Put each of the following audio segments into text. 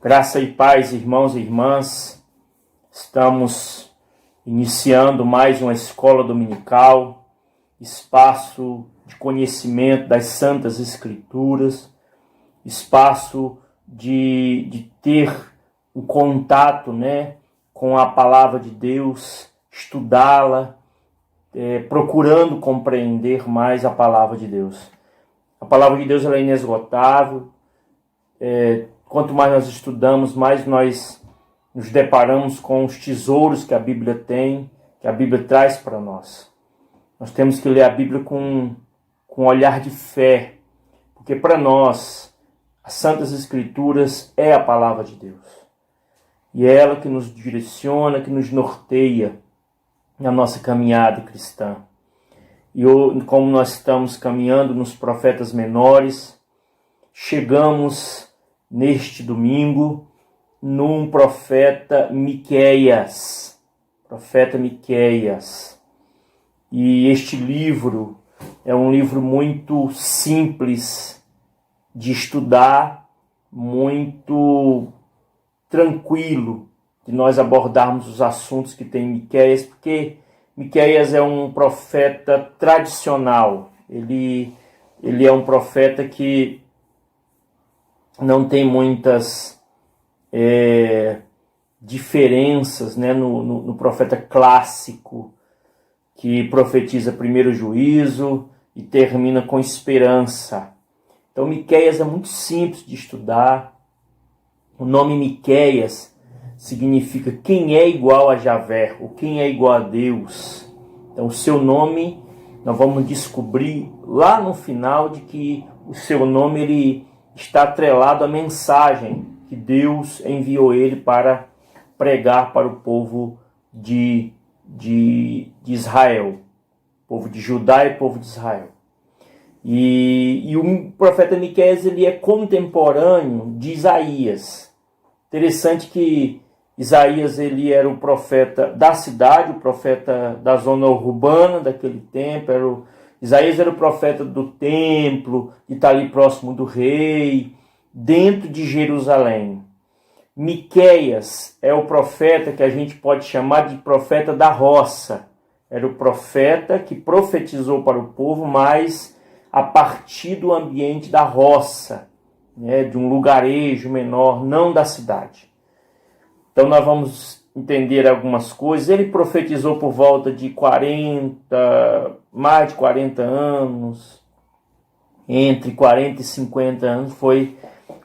Graça e paz, irmãos e irmãs. Estamos iniciando mais uma escola dominical, espaço de conhecimento das Santas Escrituras, espaço de ter um contato, com a palavra de Deus, estudá-la, procurando compreender mais a palavra de Deus. A palavra de Deus ela é inesgotável. Quanto mais nós estudamos, mais nós nos deparamos com os tesouros que a Bíblia tem, que a Bíblia traz para nós. Nós temos que ler a Bíblia com um olhar de fé, porque para nós, as Santas Escrituras é a palavra de Deus. E é ela que nos direciona, que nos norteia na nossa caminhada cristã. E como nós estamos caminhando nos profetas menores, chegamos neste domingo num profeta Miqueias. E este livro é um livro muito simples de estudar, muito tranquilo de nós abordarmos os assuntos que tem em Miqueias, porque Miqueias é um profeta tradicional. Ele é um profeta que não tem muitas diferenças, no profeta clássico, que profetiza primeiro o juízo e termina com esperança. Então Miqueias é muito simples de estudar. O nome Miqueias significa quem é igual a Javé, ou quem é igual a Deus. Então o seu nome, nós vamos descobrir lá no final de que o seu nome ele está atrelado à mensagem que Deus enviou ele para pregar para o povo de Israel, povo de Judá e povo de Israel. E o profeta Miqueias ele é contemporâneo de Isaías. Interessante que Isaías ele era o profeta da cidade, o profeta da zona urbana daquele tempo. Isaías era o profeta do templo, que está ali próximo do rei, dentro de Jerusalém. Miqueias é o profeta que a gente pode chamar de profeta da roça. Era o profeta que profetizou para o povo, mas a partir do ambiente da roça, de um lugarejo menor, não da cidade. Então nós vamos entender algumas coisas. Ele profetizou por volta de mais de 40 anos, entre 40 e 50 anos, foi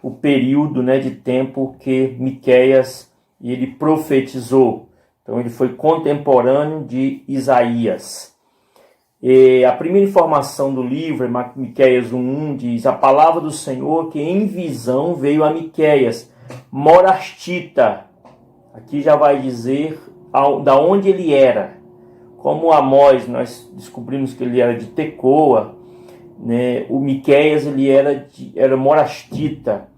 o período de tempo que Miqueias ele profetizou. Então ele foi contemporâneo de Isaías. E a primeira informação do livro, Miqueias 1:1, diz: a palavra do Senhor que em visão veio a Miqueias, morastita. Aqui já vai dizer da onde ele era. Como Amós, nós descobrimos que ele era de Tecoa, o Miqueias ele era morastita,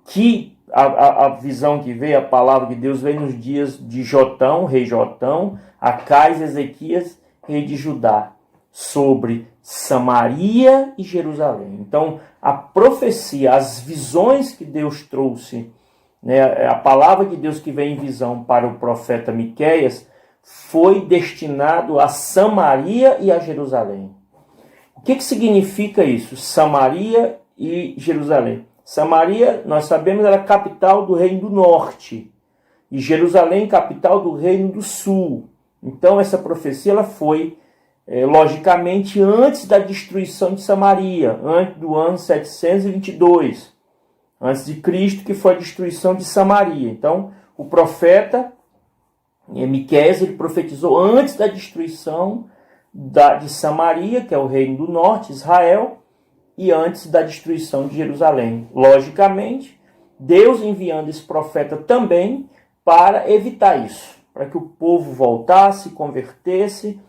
que a visão que veio, a palavra de Deus veio nos dias de Jotão, rei Jotão, Acais, Ezequias, rei de Judá, sobre Samaria e Jerusalém. Então, a profecia, as visões que Deus trouxe, a palavra de Deus que veio em visão para o profeta Miqueias, foi destinado a Samaria e a Jerusalém. O que significa isso? Samaria e Jerusalém. Samaria, nós sabemos, era a capital do reino do norte. E Jerusalém, capital do reino do sul. Então, essa profecia ela foi, logicamente, antes da destruição de Samaria, antes do ano 722, antes de Cristo, que foi a destruição de Samaria. Então, o profeta Miqueias ele profetizou antes da destruição de Samaria, que é o reino do norte, Israel, e antes da destruição de Jerusalém. Logicamente, Deus enviando esse profeta também para evitar isso, para que o povo voltasse, convertesse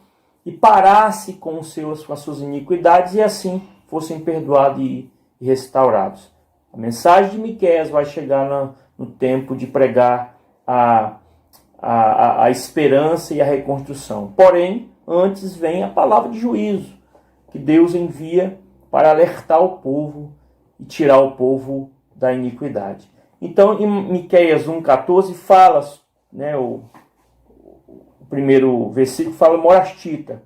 e parasse com as suas iniquidades e assim fossem perdoados e restaurados. A mensagem de Miqueias vai chegar no tempo de pregar a esperança e a reconstrução. Porém, antes vem a palavra de juízo, que Deus envia para alertar o povo e tirar o povo da iniquidade. Então, em Miqueias 1,14 fala, né, o primeiro versículo fala morastita.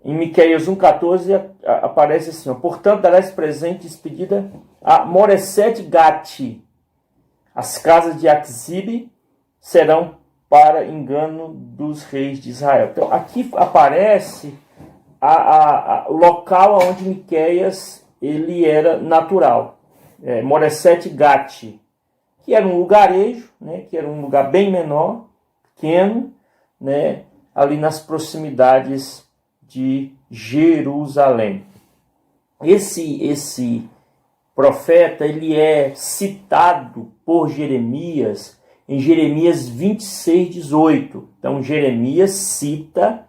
Em Miqueias 1,14 aparece assim, ó, portanto darás presente despedida a Moresete Gate. As casas de Axibe serão para engano dos reis de Israel. Então, aqui aparece o local onde Miqueias ele era natural. Moresete Gate, que era um lugarejo, né, que era um lugar bem menor, pequeno, né, ali nas proximidades de Jerusalém. Esse profeta ele é citado por Jeremias em Jeremias 26:18. Então Jeremias cita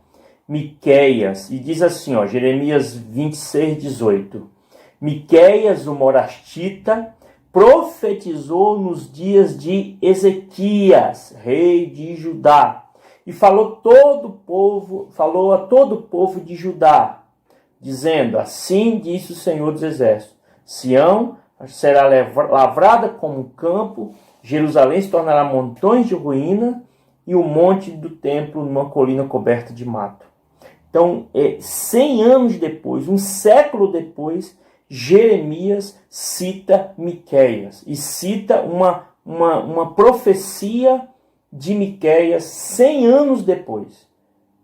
Miqueias e diz assim, ó, Jeremias 26:18. Miqueias, o morastita, profetizou nos dias de Ezequias, rei de Judá, e falou a todo o povo de Judá, dizendo, assim disse o Senhor dos Exércitos, Sião será lavrada como um campo, Jerusalém se tornará montões de ruína, e o monte do templo numa colina coberta de mato. Então, 100 anos depois, um século depois, Jeremias cita Miqueias e cita uma profecia de Miqueias 100 anos depois.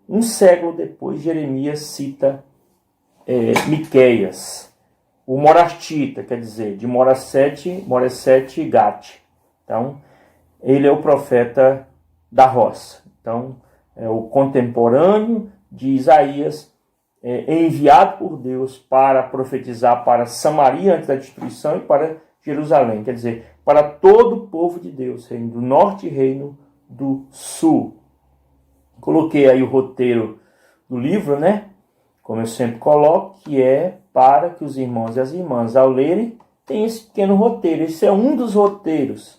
Um século depois, Jeremias cita Miqueias, o morastita, quer dizer, de Moresete Gate. Então, ele é o profeta da roça. Então, é o contemporâneo de Isaías, enviado por Deus para profetizar para Samaria antes da destruição e para Jerusalém, quer dizer, para todo o povo de Deus, reino do norte e reino do sul. Coloquei aí o roteiro do livro, né? Como eu sempre coloco, que é para que os irmãos e as irmãs, ao lerem, tenham esse pequeno roteiro. Esse é um dos roteiros.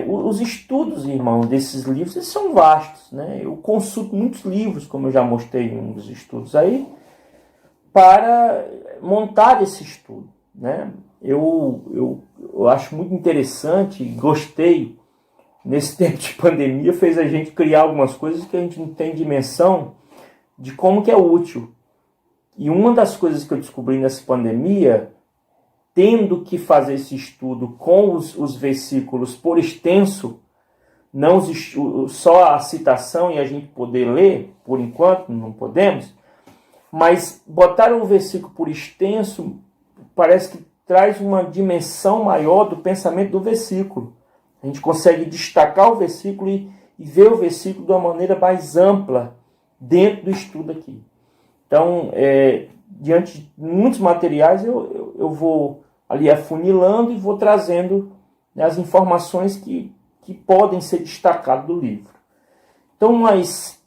Os estudos, irmão, desses livros, eles são vastos, né? Eu consulto muitos livros, como eu já mostrei em um dos estudos aí, para montar esse estudo, né? Eu acho muito interessante, gostei, nesse tempo de pandemia, fez a gente criar algumas coisas que a gente não tem dimensão de como que é útil. E uma das coisas que eu descobri nessa pandemia, tendo que fazer esse estudo com os versículos por extenso, não só a citação e a gente poder ler, por enquanto não podemos, mas botar um versículo por extenso parece que traz uma dimensão maior do pensamento do versículo. A gente consegue destacar o versículo e ver o versículo de uma maneira mais ampla dentro do estudo aqui. Então, diante de muitos materiais, eu vou ali afunilando e vou trazendo, né, as informações que podem ser destacadas do livro. Então, nós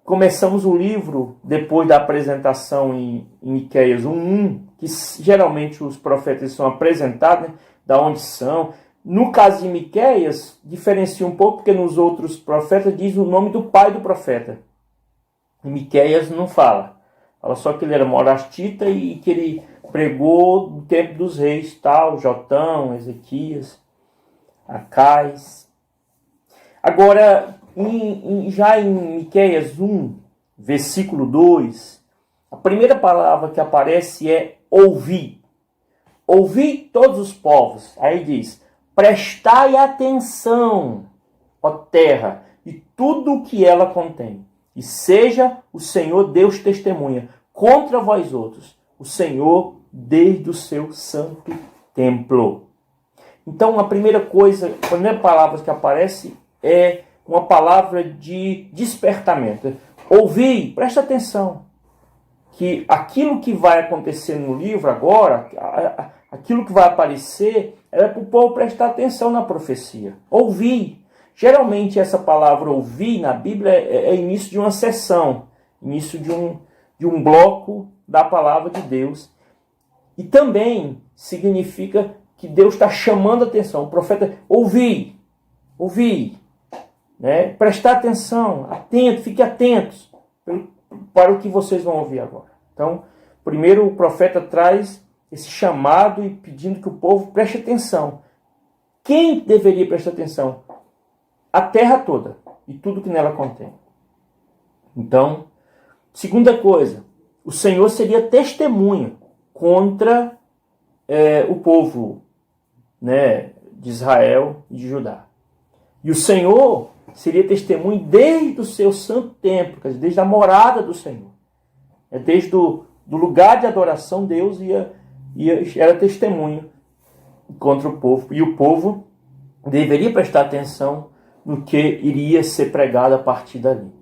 começamos o livro depois da apresentação em Miqueias 1:1, que geralmente os profetas são apresentados, né, da onde são. No caso de Miqueias, diferencia um pouco, porque nos outros profetas diz o nome do pai do profeta. E Miqueias não fala. Fala só que ele era morastita e que ele pregou no tempo dos reis, tal, Jotão, Ezequias, Acais. Agora, já em Miqueias 1, versículo 2, a primeira palavra que aparece é ouvir. Ouvi todos os povos. Aí diz, prestai atenção, ó terra, e tudo o que ela contém. E seja o Senhor Deus testemunha contra vós outros, o Senhor desde o seu santo templo. Então, a primeira palavra que aparece é uma palavra de despertamento. Ouvi, presta atenção, que aquilo que vai acontecer no livro agora, aquilo que vai aparecer, é para o povo prestar atenção na profecia. Ouvir. Geralmente essa palavra ouvir na Bíblia é início de uma sessão, início de um bloco da palavra de Deus. E também significa que Deus está chamando a atenção. O profeta, ouvir, né? Prestar atenção, atento, fiquem atentos para o que vocês vão ouvir agora. Então, primeiro o profeta traz esse chamado e pedindo que o povo preste atenção. Quem deveria prestar atenção? A terra toda e tudo que nela contém. Então, segunda coisa, o Senhor seria testemunha contra o povo, né, de Israel e de Judá. E o Senhor seria testemunha desde o seu santo templo, quer dizer, desde a morada do Senhor. Desde do lugar de adoração, Deus era testemunha contra o povo. E o povo deveria prestar atenção no que iria ser pregado a partir dali.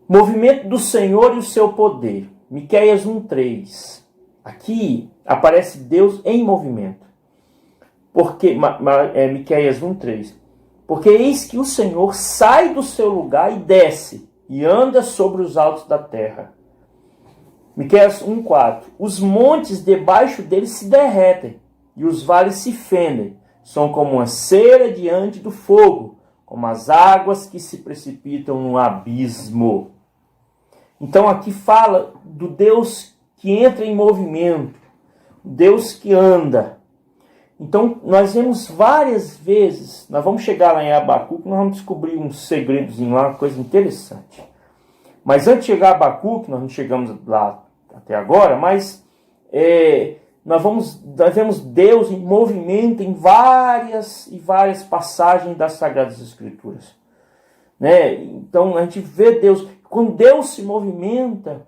Movimento do Senhor e o seu poder. Miqueias 1:3. Aqui aparece Deus em movimento. Miqueias 1:3. Porque eis que o Senhor sai do seu lugar e desce, e anda sobre os altos da terra. Miqueias 1:4. Os montes debaixo dele se derretem, e os vales se fendem. São como uma cera diante do fogo, como as águas que se precipitam no abismo. Então aqui fala do Deus que entra em movimento, Deus que anda. Então nós vemos várias vezes, nós vamos chegar lá em Abacuque, nós vamos descobrir um segredozinho lá, uma coisa interessante. Mas antes de chegar a Abacuque, nós não chegamos lá até agora, mas nós vemos Deus em movimento em várias e várias passagens das Sagradas Escrituras. Né? Então a gente vê Deus, quando Deus se movimenta,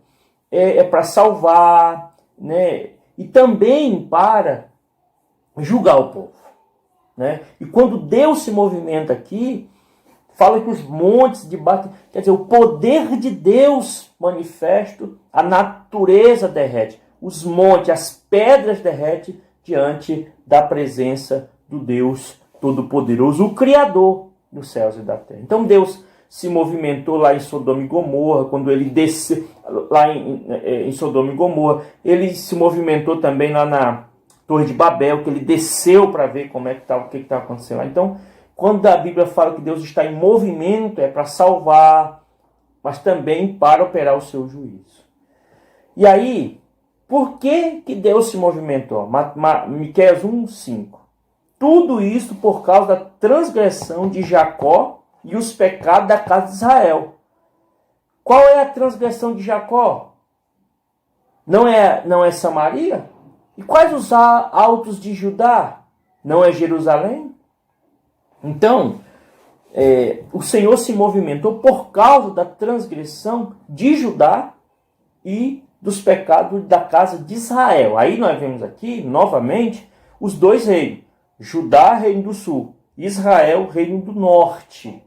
é para salvar, né? E também para julgar o povo. Né? E quando Deus se movimenta aqui, fala que os montes debatem, quer dizer, o poder de Deus manifesto, a natureza derrete, os montes, as pedras derretem diante da presença do Deus Todo-Poderoso, o Criador dos céus e da terra. Então Deus se movimentou lá em Sodoma e Gomorra, quando ele desceu lá em Sodoma e Gomorra, ele se movimentou também lá na Torre de Babel, que ele desceu para ver como é que o que estava acontecendo lá. Então, quando a Bíblia fala que Deus está em movimento, é para salvar, mas também para operar o seu juízo. E aí, por que Deus se movimentou? Miqueias 1:5. Tudo isso por causa da transgressão de Jacó e os pecados da casa de Israel. Qual é a transgressão de Jacó? Não é Samaria? E quais os altos de Judá? Não é Jerusalém? Então, o Senhor se movimentou por causa da transgressão de Judá e dos pecados da casa de Israel. Aí nós vemos aqui, novamente, os dois reinos. Judá, reino do sul. Israel, reino do norte.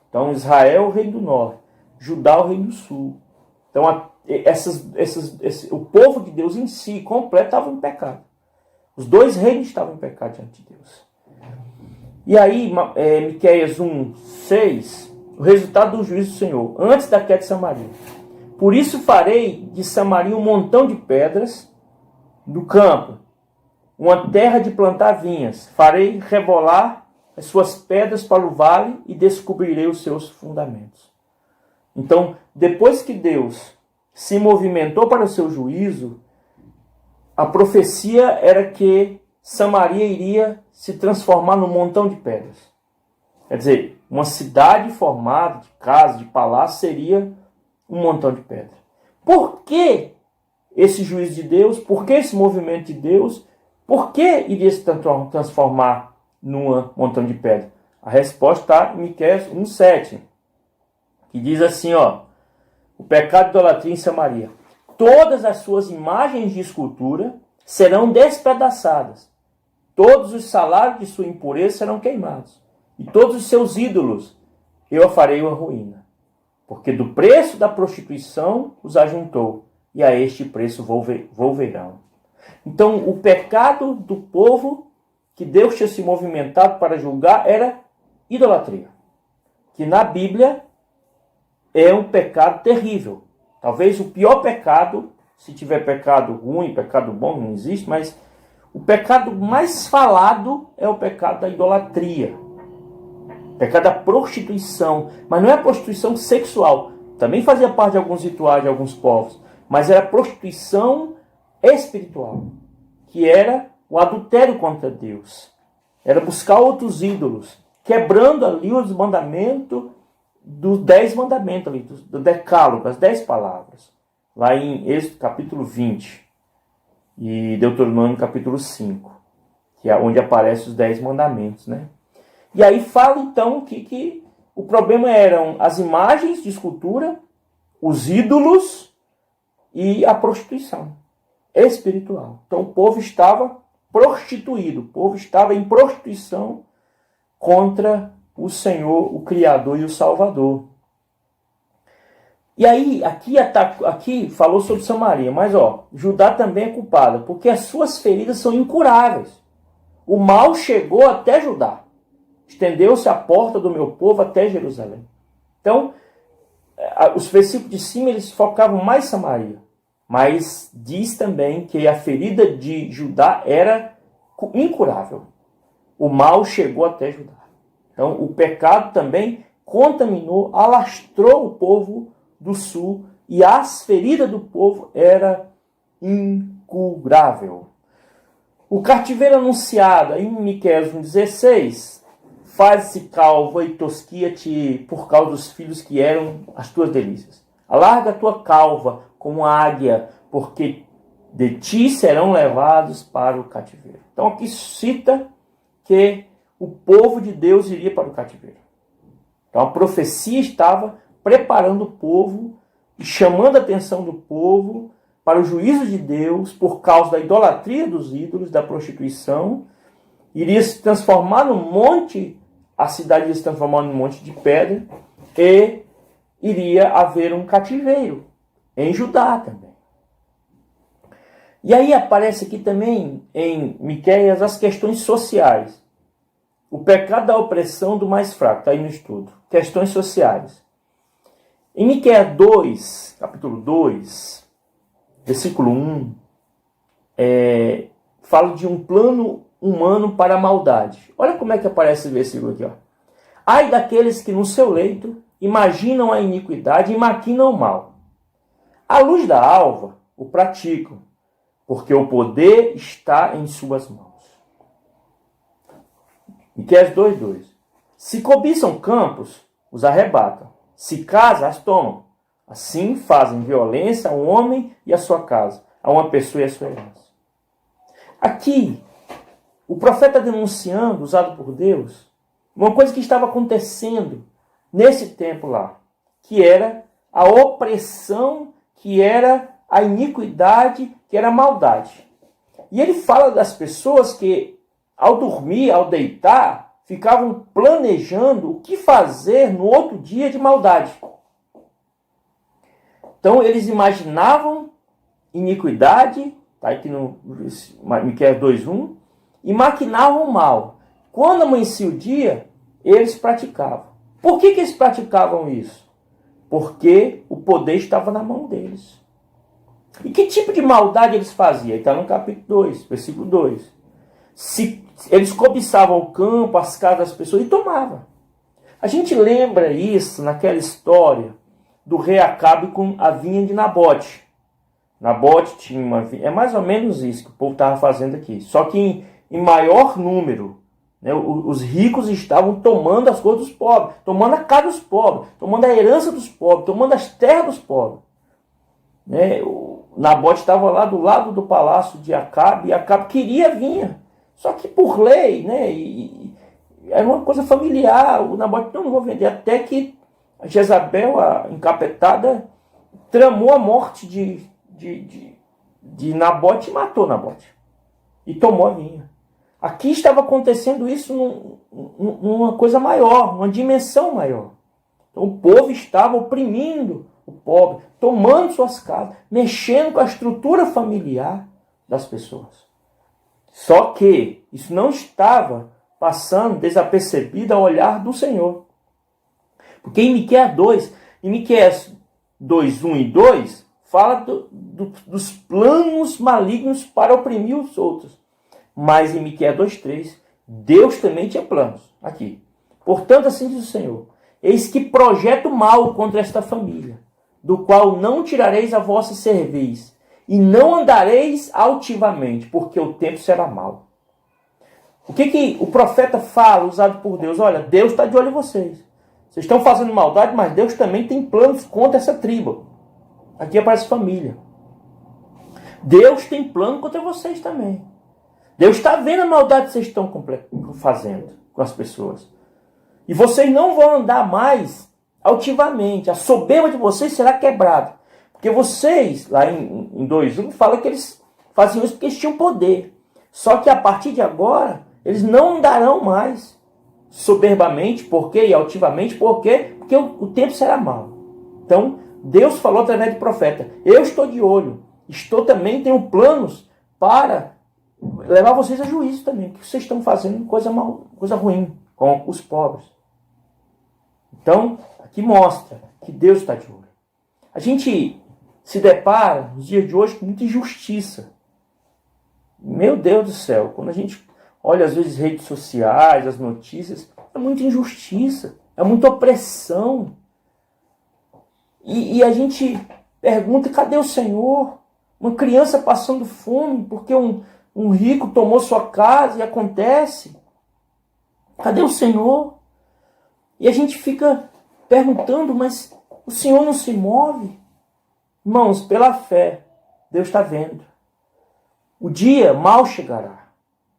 Então, Israel, reino do norte. Judá, o reino do sul. Então, o povo de Deus em si, completo, estava em pecado. Os dois reinos estavam em pecado diante de Deus. E aí, Miqueias 1:6, o resultado do juízo do Senhor, antes da queda de Samaria. Por isso farei de Samaria um montão de pedras do campo, uma terra de plantar vinhas. Farei rebolar as suas pedras para o vale e descobrirei os seus fundamentos. Então, depois que Deus se movimentou para o seu juízo, a profecia era que Samaria iria se transformar num montão de pedras. Quer dizer, uma cidade formada de casas, de palácios, seria um montão de pedras. Por que esse juízo de Deus? Por que esse movimento de Deus? Por que iria se transformar num montão de pedras? A resposta está em Miqueias 1:7, que diz assim, o pecado de idolatria em Samaria. Todas as suas imagens de escultura serão despedaçadas. Todos os salários de sua impureza serão queimados. E todos os seus ídolos eu a farei uma ruína. Porque do preço da prostituição os ajuntou, e a este preço volverão. Então, o pecado do povo que Deus tinha se movimentado para julgar era idolatria. Que na Bíblia é um pecado terrível. Talvez o pior pecado, se tiver pecado ruim, pecado bom, não existe, mas o pecado mais falado é o pecado da idolatria. O pecado da prostituição. Mas não é a prostituição sexual. Também fazia parte de alguns rituais de alguns povos. Mas era a prostituição espiritual. Que era o adultério contra Deus. era buscar outros ídolos, quebrando ali os mandamentos dos 10 mandamentos, ali, do decálogo, as 10 palavras. Lá em Êxodo capítulo 20 e Deuteronômio capítulo 5, que é onde aparecem os 10 mandamentos, né? E aí fala então que o problema eram as imagens de escultura, os ídolos e a prostituição espiritual. Então o povo estava prostituído, o povo estava em prostituição contra o Senhor, o Criador e o Salvador. E aí, aqui falou sobre Samaria, mas Judá também é culpada, porque as suas feridas são incuráveis. O mal chegou até Judá. Estendeu-se a porta do meu povo até Jerusalém. Então, os versículos de cima, eles focavam mais Samaria. Mas diz também que a ferida de Judá era incurável. O mal chegou até Judá. Então, o pecado também contaminou, alastrou o povo do sul, e as feridas do povo era incurável. O cativeiro anunciado em Miqueias 1,16, faz-se calva e tosquia-te por causa dos filhos que eram as tuas delícias. Alarga a tua calva como a águia, porque de ti serão levados para o cativeiro. Então aqui cita que o povo de Deus iria para o cativeiro. Então a profecia estava preparando o povo e chamando a atenção do povo para o juízo de Deus por causa da idolatria dos ídolos, da prostituição. Iria se transformar num monte, a cidade iria se transformar num monte de pedra, e iria haver um cativeiro em Judá também. E aí aparece aqui também em Miqueias as questões sociais. O pecado da opressão do mais fraco, está aí no estudo. Questões sociais. Em Miqueias 2, capítulo 2, versículo 1, fala de um plano humano para a maldade. Olha como é que aparece esse versículo aqui. Ai daqueles que no seu leito imaginam a iniquidade e maquinam o mal. À luz da alva o praticam, porque o poder está em suas mãos. Miqueias 2:2. Se cobiçam campos, os arrebatam. Se casa, as tomam. Assim fazem violência ao homem e à sua casa, a uma pessoa e à sua herança. Aqui, o profeta denunciando, usado por Deus, uma coisa que estava acontecendo nesse tempo lá, que era a opressão, que era a iniquidade, que era a maldade. E ele fala das pessoas que, ao dormir, ao deitar, ficavam planejando o que fazer no outro dia de maldade. Então eles imaginavam iniquidade, está aqui no Miqueias 2:1, e maquinavam o mal. Quando amanhecia o dia, eles praticavam. Por que eles praticavam isso? Porque o poder estava na mão deles. E que tipo de maldade eles faziam? Está no capítulo 2, versículo 2. Eles cobiçavam o campo, as casas das pessoas e tomavam. A gente lembra isso naquela história do rei Acabe com a vinha de Nabote. Nabote tinha uma vinha. É mais ou menos isso que o povo estava fazendo aqui. Só que em maior número. Né, os ricos estavam tomando as coisas dos pobres, tomando a casa dos pobres, tomando a herança dos pobres, tomando as terras dos pobres. Né, o Nabote estava lá do lado do palácio de Acabe, e Acabe queria a vinha. Só que por lei, né, era uma coisa familiar, o Nabote não vou vender. Até que a Jezabel, a encapetada, tramou a morte de Nabote e matou Nabote. E tomou a vinha. Aqui estava acontecendo isso numa coisa maior, numa dimensão maior. Então, o povo estava oprimindo o pobre, tomando suas casas, mexendo com a estrutura familiar das pessoas. Só que isso não estava passando desapercebido ao olhar do Senhor. Porque em Miqueias 2:1 e 2, fala dos planos malignos para oprimir os outros. Mas em Miqueias 2:3, Deus também tinha planos. Aqui. Portanto, assim diz o Senhor: eis que projeto mal contra esta família, do qual não tirareis a vossa cerviz, e não andareis altivamente, porque o tempo será mau. O que o profeta fala, usado por Deus? Olha, Deus está de olho em vocês. Vocês estão fazendo maldade, mas Deus também tem planos contra essa tribo. Aqui aparece família. Deus tem plano contra vocês também. Deus está vendo a maldade que vocês estão fazendo com as pessoas. E vocês não vão andar mais altivamente. A soberba de vocês será quebrada. Porque vocês, lá em 2:1, fala que eles faziam isso porque eles tinham poder. Só que a partir de agora, eles não andarão mais soberbamente, por quê? E altivamente, por quê? Porque o tempo será mau. Então, Deus falou através do profeta, eu estou de olho, tenho planos para levar vocês a juízo também, porque vocês estão fazendo coisa ruim com os pobres. Então, aqui mostra que Deus está de olho. A gente se depara, nos dias de hoje, com muita injustiça. Meu Deus do céu, quando a gente olha às vezes redes sociais, as notícias, é muita injustiça, é muita opressão. E a gente pergunta, cadê o Senhor? Uma criança passando fome porque um rico tomou sua casa e acontece. Cadê o Senhor? E a gente fica perguntando, mas o Senhor não se move? Irmãos, pela fé, Deus está vendo. O dia mal chegará.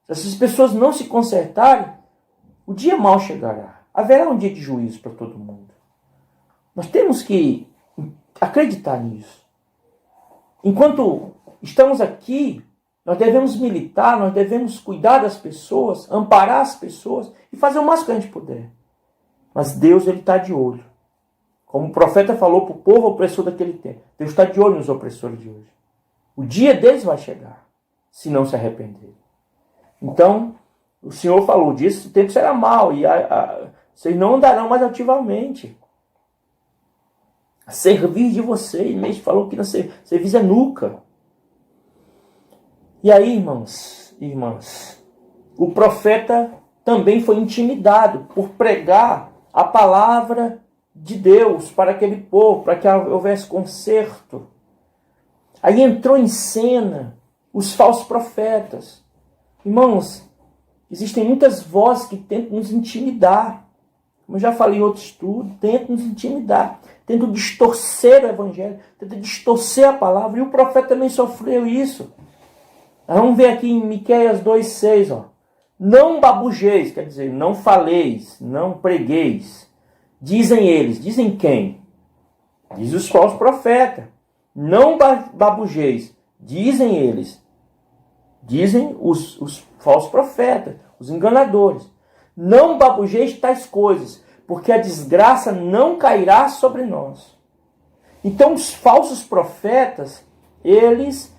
Se essas pessoas não se consertarem, o dia mal chegará. Haverá um dia de juízo para todo mundo. Nós temos que acreditar nisso. Enquanto estamos aqui, nós devemos militar, nós devemos cuidar das pessoas, amparar as pessoas e fazer o máximo que a gente puder. Mas Deus, Ele está de olho. Como o profeta falou para o povo opressor daquele tempo. Deus está de olho nos opressores de hoje. O dia deles vai chegar, se não se arrependerem. Então, o Senhor falou disso, o tempo será mau e vocês não andarão mais ativamente. A cerviz de vocês, mesmo falou que na cerviz é nuca. E aí, irmãos e irmãs, o profeta também foi intimidado por pregar a palavra de Deus para aquele povo, para que houvesse conserto. Aí entrou em cena os falsos profetas. Irmãos, existem muitas vozes que tentam nos intimidar. Como eu já falei em outro estudo, tentam nos intimidar, tentam distorcer o evangelho, tentam distorcer a palavra. E o profeta também sofreu isso. Vamos ver aqui em Miqueias 2:6, ó. Não babujeis, quer dizer, não faleis, não pregueis. Dizem eles, dizem quem? Diz os falsos profetas. Não babujeis, dizem eles. Dizem os falsos profetas, os enganadores. Não babujeis tais coisas, porque a desgraça não cairá sobre nós. Então os falsos profetas, eles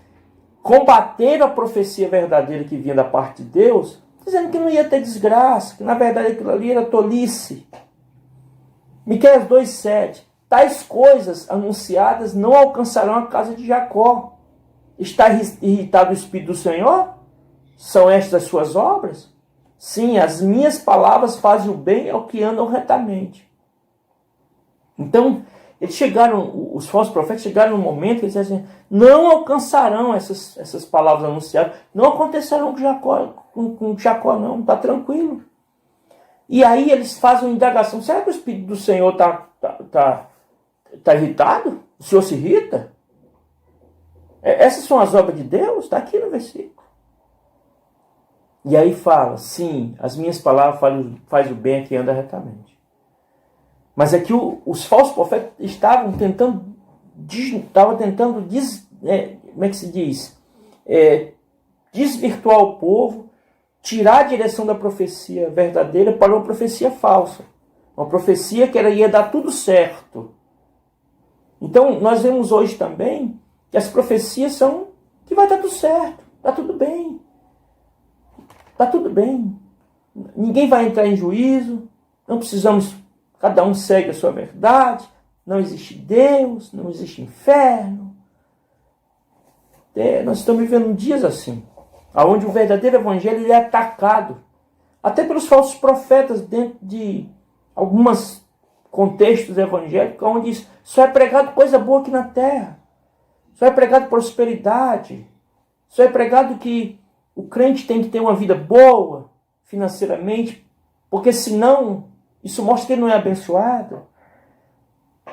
combateram a profecia verdadeira que vinha da parte de Deus, dizendo que não ia ter desgraça, que na verdade aquilo ali era tolice. Miqueias 2:7. Tais coisas anunciadas não alcançarão a casa de Jacó. Está irritado o Espírito do Senhor? São estas as suas obras? Sim, as minhas palavras fazem o bem ao que andam retamente. Então, os falsos profetas chegaram no momento que eles disseram assim, não alcançarão essas palavras anunciadas, não acontecerão com Jacó não, está tranquilo. E aí eles fazem uma indagação, será que o Espírito do Senhor está irritado? O Senhor se irrita? Essas são as obras de Deus? Está aqui no versículo. E aí fala, sim, as minhas palavras faz o bem a quem anda retamente. Mas é que os falsos profetas estavam tentando como é que se diz? Desvirtuar o povo, tirar a direção da profecia verdadeira para uma profecia falsa. Uma profecia que ia dar tudo certo. Então, nós vemos hoje também que as profecias são que vai dar tudo certo, está tudo bem. Está tudo bem. Ninguém vai entrar em juízo, não precisamos, cada um segue a sua verdade, não existe Deus, não existe inferno. Nós estamos vivendo dias assim, onde o verdadeiro evangelho é atacado, até pelos falsos profetas dentro de alguns contextos evangélicos, onde só é pregado coisa boa aqui na terra, só é pregado prosperidade, só é pregado que o crente tem que ter uma vida boa, financeiramente, porque senão isso mostra que ele não é abençoado.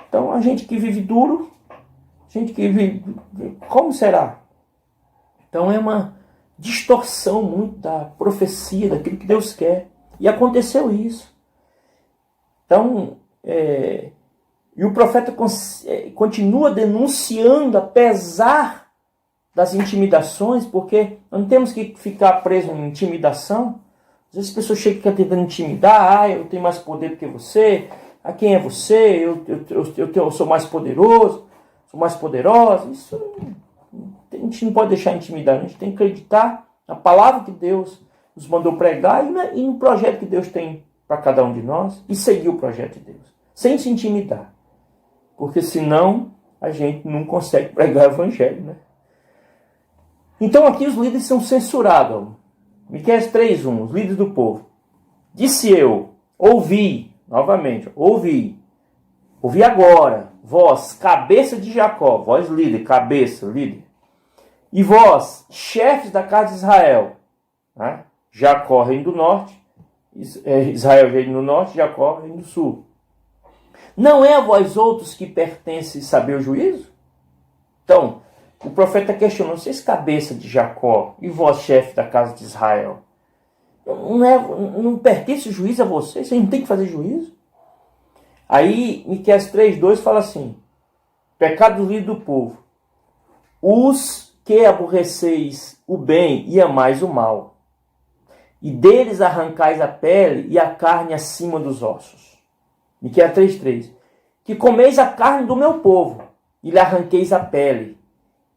Então, a gente que vive duro, gente que vive... Como será? Então, é uma distorção muito da profecia, daquilo que Deus quer. E aconteceu isso. Então, e o profeta continua denunciando, apesar das intimidações, porque não temos que ficar preso em intimidação. Às vezes as pessoas chegam tentando intimidar, eu tenho mais poder do que você, quem é você, eu sou mais poderoso, sou mais poderosa. Isso a gente não pode deixar intimidar, a gente tem que acreditar na palavra que Deus nos mandou pregar e no projeto que Deus tem para cada um de nós e seguir o projeto de Deus, sem se intimidar. Porque senão a gente não consegue pregar o evangelho, né? Então aqui os líderes são censurados. Miqueias 3:1, os líderes do povo. Disse eu, ouvi, novamente, ouvi agora, vós, cabeça de Jacó, vós líder, cabeça, líder. E vós, chefes da casa de Israel, né? Jacó, reino do norte, Israel, reino do norte, Jacó, reino do sul. Não é a vós outros que pertence saber o juízo? Então, o profeta questionou, vocês cabeça de Jacó e vós, chefe da casa de Israel, não pertence o juízo a vocês? Vocês não tem que fazer juízo? Aí, Miqueias 3:2 fala assim, pecado do líder do povo, os que aborreceis o bem e amais o mal, e deles arrancais a pele e a carne acima dos ossos. Miqueias 3:3. Que comeis a carne do meu povo, e lhe arranqueis a pele,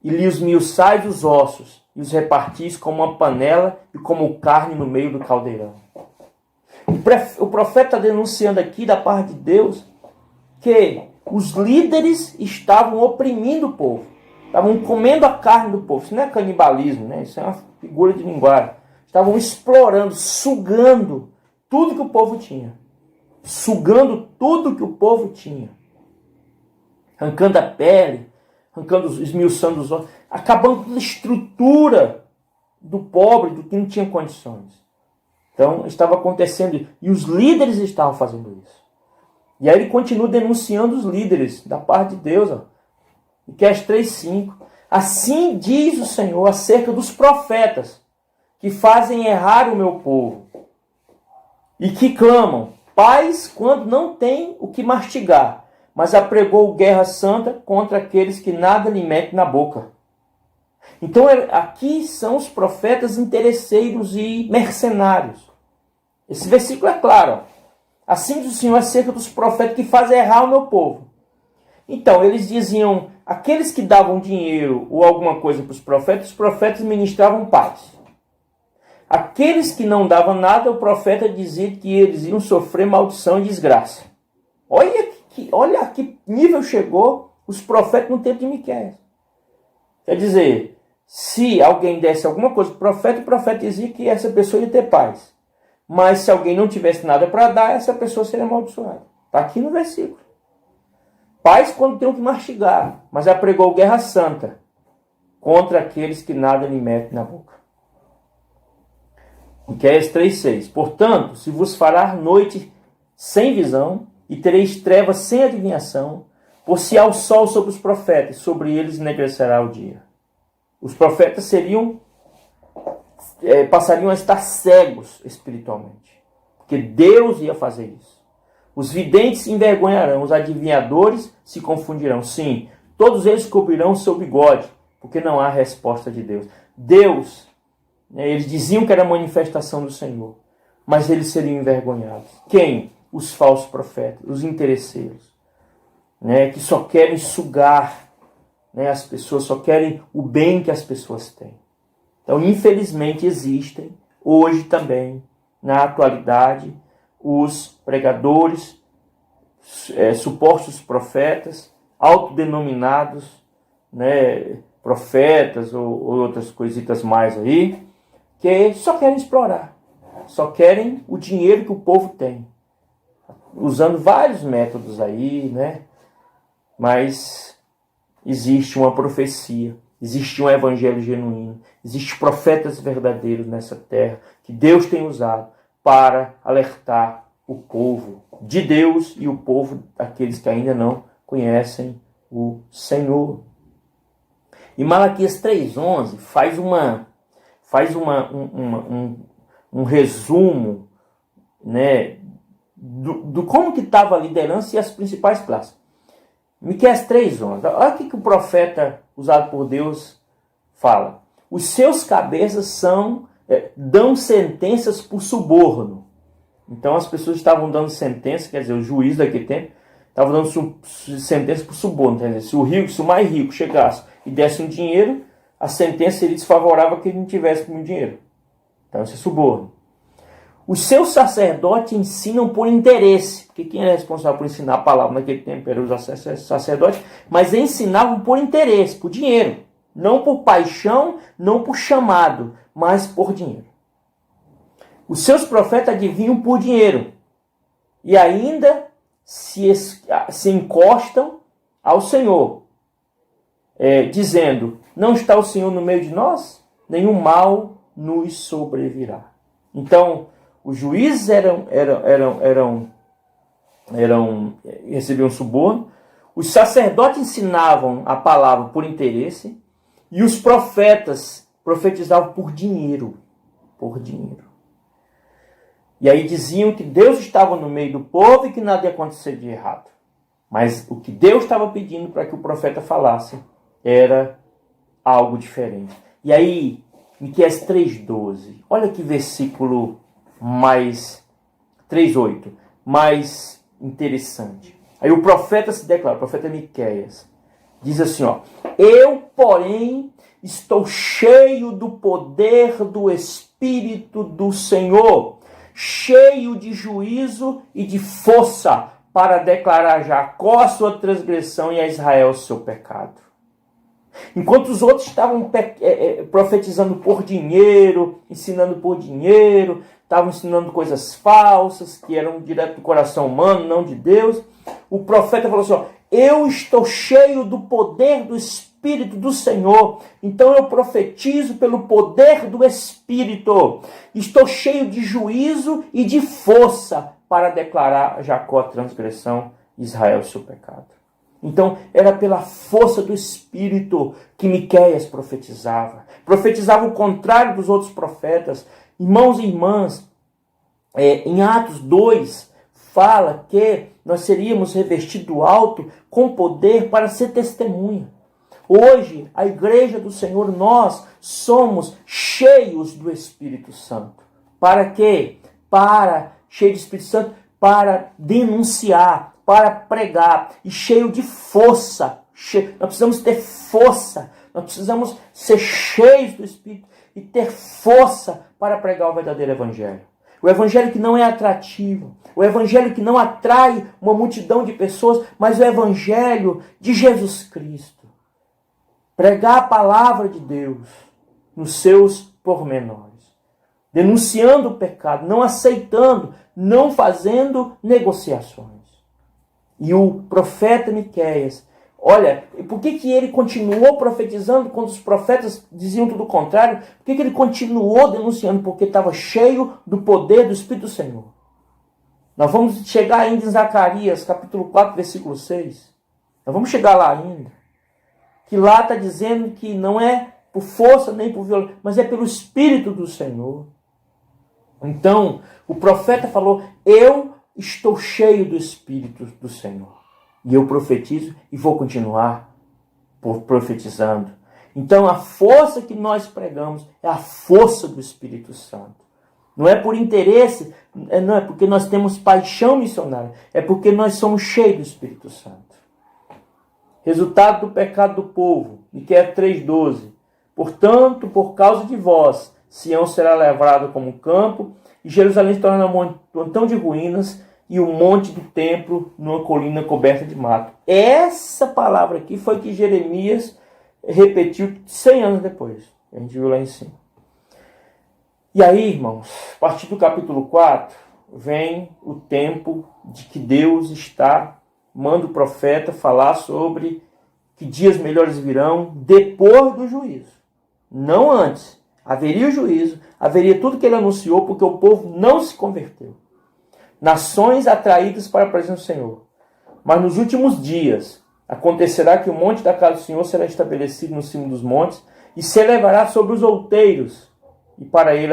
e lhe esmiuçais os ossos, e os repartis como uma panela e como carne no meio do caldeirão. O profeta está denunciando aqui da parte de Deus que os líderes estavam oprimindo o povo, estavam comendo a carne do povo. Isso não é canibalismo, né? Isso é uma figura de linguagem. Estavam explorando, sugando tudo que o povo tinha. Sugando tudo que o povo tinha. Arrancando a pele, esmiuçando os ossos, acabando com a estrutura do pobre, do que não tinha condições. Então, estava acontecendo, e os líderes estavam fazendo isso. E aí ele continua denunciando os líderes da parte de Deus. Miqueias 3:5. Assim diz o Senhor acerca dos profetas que fazem errar o meu povo e que clamam paz quando não tem o que mastigar, mas apregou guerra santa contra aqueles que nada lhe metem na boca. Então aqui são os profetas interesseiros e mercenários. Esse versículo é claro. Assim diz o Senhor acerca dos profetas que fazem errar o meu povo. Então, eles diziam, aqueles que davam dinheiro ou alguma coisa para os profetas ministravam paz. Aqueles que não davam nada, o profeta dizia que eles iam sofrer maldição e desgraça. Olha a que nível chegou os profetas no tempo de Miqueias. Quer dizer, se alguém desse alguma coisa para o profeta dizia que essa pessoa ia ter paz. Mas se alguém não tivesse nada para dar, essa pessoa seria amaldiçoada. Está aqui no versículo. Paz quando tem o que mastigar, mas apregou guerra santa contra aqueles que nada lhe metem na boca. Miqueias 3:6. Portanto, se vos fará noite sem visão, e tereis trevas sem adivinhação, por se há o sol sobre os profetas, sobre eles enegrecerá o dia. Os profetas passariam a estar cegos espiritualmente, porque Deus ia fazer isso. Os videntes se envergonharão, os adivinhadores se confundirão. Sim, todos eles cobrirão o seu bigode, porque não há resposta de Deus. Deus, eles diziam que era a manifestação do Senhor, mas eles seriam envergonhados. Quem? Os falsos profetas, os interesseiros, que só querem sugar as pessoas, só querem o bem que as pessoas têm. Então, infelizmente, existem hoje também, na atualidade, os pregadores, supostos profetas, autodenominados, profetas ou outras coisitas mais aí, que só querem explorar, só querem o dinheiro que o povo tem, usando vários métodos aí, mas existe uma profecia, existe um evangelho genuíno, existem profetas verdadeiros nessa terra, que Deus tem usado para alertar o povo de Deus e o povo daqueles que ainda não conhecem o Senhor. E Malaquias 3,11 faz um resumo, né, do como que estava a liderança e as principais classes. Miqueias 3,11. Olha o que o profeta usado por Deus fala. Os seus cabeças dão sentenças por suborno. Então as pessoas estavam dando sentença, quer dizer, o juiz daquele tempo estava dando sentença por suborno. Quer dizer, se o mais rico chegasse e desse um dinheiro, a sentença seria desfavorável a que ele não tivesse muito dinheiro. Então isso é suborno. Os seus sacerdotes ensinam por interesse, porque quem era responsável por ensinar a palavra naquele tempo era os sacerdotes, mas ensinavam por interesse, por dinheiro. Não por paixão, não por chamado, mas por dinheiro. Os seus profetas adivinham por dinheiro. E ainda se encostam ao Senhor, dizendo, não está o Senhor no meio de nós? Nenhum mal nos sobrevirá. Então, os juízes recebiam suborno, os sacerdotes ensinavam a palavra por interesse, e os profetas profetizavam por dinheiro. Por dinheiro. E aí diziam que Deus estava no meio do povo e que nada ia acontecer de errado. Mas o que Deus estava pedindo para que o profeta falasse era algo diferente. E aí, Miqueias 3,12. Olha que versículo mais 3,8. Mais interessante. Aí o profeta se declara, o profeta Miqueias, diz assim, ó, eu, porém, estou cheio do poder do Espírito do Senhor, cheio de juízo e de força, para declarar a Jacó a sua transgressão e a Israel o seu pecado. Enquanto os outros estavam profetizando por dinheiro, ensinando por dinheiro, estavam ensinando coisas falsas, que eram direto do coração humano, não de Deus, o profeta falou assim, ó, eu estou cheio do poder do Espírito do Senhor, então eu profetizo pelo poder do Espírito, estou cheio de juízo e de força para declarar a Jacó a transgressão, Israel o seu pecado. Então, era pela força do Espírito que Miqueias profetizava. Profetizava o contrário dos outros profetas. Irmãos e irmãs, em Atos 2, fala que nós seríamos revestidos do alto com poder para ser testemunha. Hoje, a igreja do Senhor, nós somos cheios do Espírito Santo. Para quê? Cheio do Espírito Santo, para denunciar, para pregar, e cheio de força. Nós precisamos ter força, nós precisamos ser cheios do Espírito e ter força para pregar o verdadeiro Evangelho. O Evangelho que não é atrativo, o Evangelho que não atrai uma multidão de pessoas, mas o Evangelho de Jesus Cristo. Pregar a palavra de Deus nos seus pormenores, denunciando o pecado, não aceitando, não fazendo negociações. E o profeta Miqueias, olha, por que ele continuou profetizando quando os profetas diziam tudo o contrário? Por que ele continuou denunciando? Porque estava cheio do poder do Espírito do Senhor. Nós vamos chegar ainda em Zacarias, capítulo 4, versículo 6. Nós vamos chegar lá ainda. Que lá está dizendo que não é por força nem por violência, mas é pelo Espírito do Senhor. Então, o profeta falou, eu estou cheio do Espírito do Senhor. E eu profetizo e vou continuar profetizando. Então, a força que nós pregamos é a força do Espírito Santo. Não é por interesse, não é porque nós temos paixão missionária, é porque nós somos cheios do Espírito Santo. Resultado do pecado do povo, Miqueias 3,12. Portanto, por causa de vós, Sião será lavrado como um campo, e Jerusalém se torna um montão de ruínas, e o monte do templo numa colina coberta de mato. Essa palavra aqui foi que Jeremias repetiu 100 anos depois. A gente viu lá em cima. E aí, irmãos, a partir do capítulo 4, vem o tempo de que Deus manda o profeta falar sobre que dias melhores virão depois do juízo. Não antes. haveria o juízo, haveria tudo que ele anunciou, porque o povo não se converteu. Nações atraídas para a presença do Senhor. Mas nos últimos dias acontecerá que o monte da casa do Senhor será estabelecido no cimo dos montes e se elevará sobre os outeiros, e para ele